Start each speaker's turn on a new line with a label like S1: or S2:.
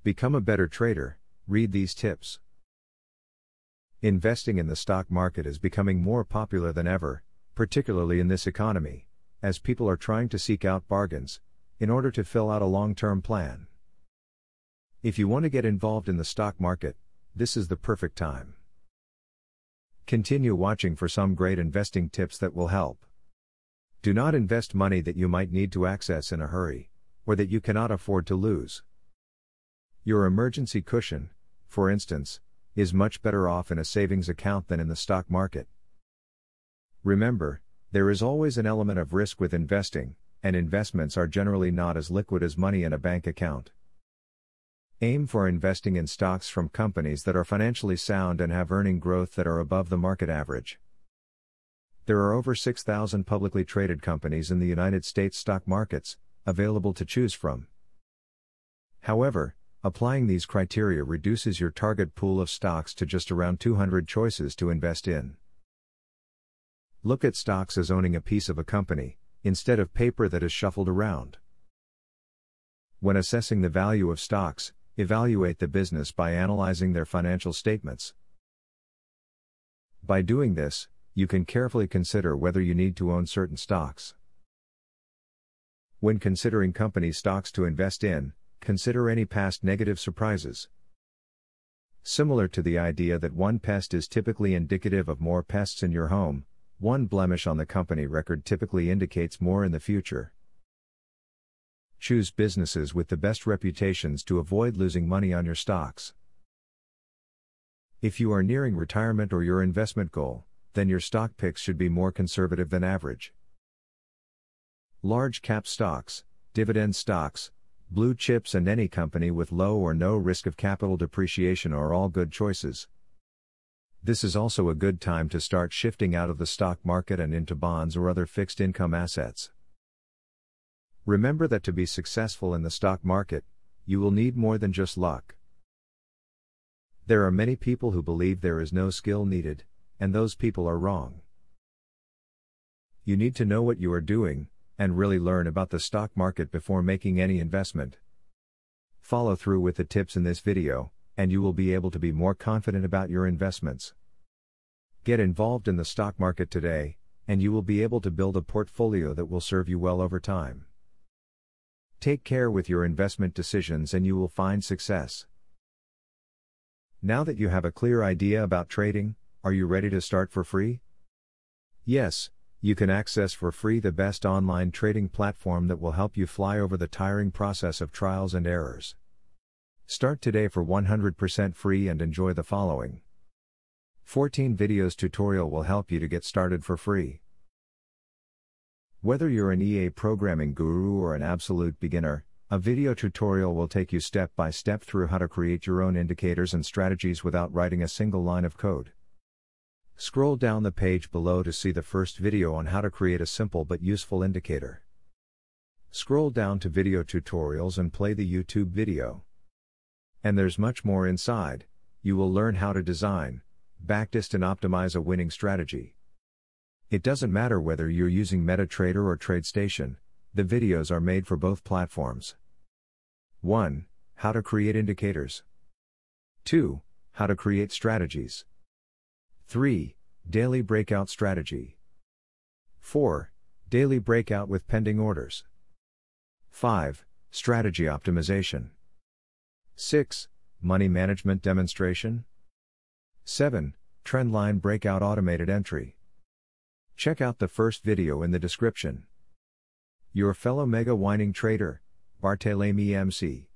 S1: Become a better trader. Read these tips. Investing in the stock market is becoming more popular than ever, particularly in this economy, as people are trying to seek out bargains in order to fill out a long-term plan. If you want to get involved in the stock market, this is the perfect time. Continue watching for some great investing tips that will help. Do not invest money that you might need to access in a hurry, or that you cannot afford to lose. Your emergency cushion, for instance, is much better off in a savings account than in the stock market. Remember, there is always an element of risk with investing, and investments are generally not as liquid as money in a bank account. Aim for investing in stocks from companies that are financially sound and have earning growth that are above the market average. There are over 6,000 publicly traded companies in the United States stock markets, available to choose from. However, applying these criteria reduces your target pool of stocks to just around 200 choices to invest in. Look at stocks as owning a piece of a company, instead of paper that is shuffled around. When assessing the value of stocks, evaluate the business by analyzing their financial statements. By doing this, you can carefully consider whether you need to own certain stocks. When considering company stocks to invest in, consider any past negative surprises. Similar to the idea that one pest is typically indicative of more pests in your home, one blemish on the company record typically indicates more in the future. Choose businesses with the best reputations to avoid losing money on your stocks. If you are nearing retirement or your investment goal, then your stock picks should be more conservative than average. Large cap stocks, dividend stocks, blue chips, and any company with low or no risk of capital depreciation are all good choices. This is also a good time to start shifting out of the stock market and into bonds or other fixed income assets. Remember that to be successful in the stock market, you will need more than just luck. There are many people who believe there is no skill needed, and those people are wrong. You need to know what you are doing, and really learn about the stock market before making any investment. Follow through with the tips in this video, and you will be able to be more confident about your investments. Get involved in the stock market today, and you will be able to build a portfolio that will serve you well over time. Take care with your investment decisions and you will find success. Now that you have a clear idea about trading, are you ready to start for free? Yes, you can access for free the best online trading platform that will help you fly over the tiring process of trials and errors. Start today for 100% free and enjoy the following 14 videos tutorial will help you to get started for free. Whether you're an EA programming guru or an absolute beginner, a video tutorial will take you step by step through how to create your own indicators and strategies without writing a single line of code. Scroll down the page below to see the first video on how to create a simple but useful indicator. Scroll down to video tutorials and play the YouTube video. And there's much more inside. You will learn how to design, backtest and optimize a winning strategy. It doesn't matter whether you're using MetaTrader or TradeStation, the videos are made for both platforms. 1. How to create indicators. 2. How to create strategies. 3. Daily breakout strategy. 4. Daily breakout with pending orders. 5. Strategy optimization. 6. Money management demonstration. 7. Trendline breakout automated entry. Check out the first video in the description. Your fellow mega winning trader, Barthélemy MC.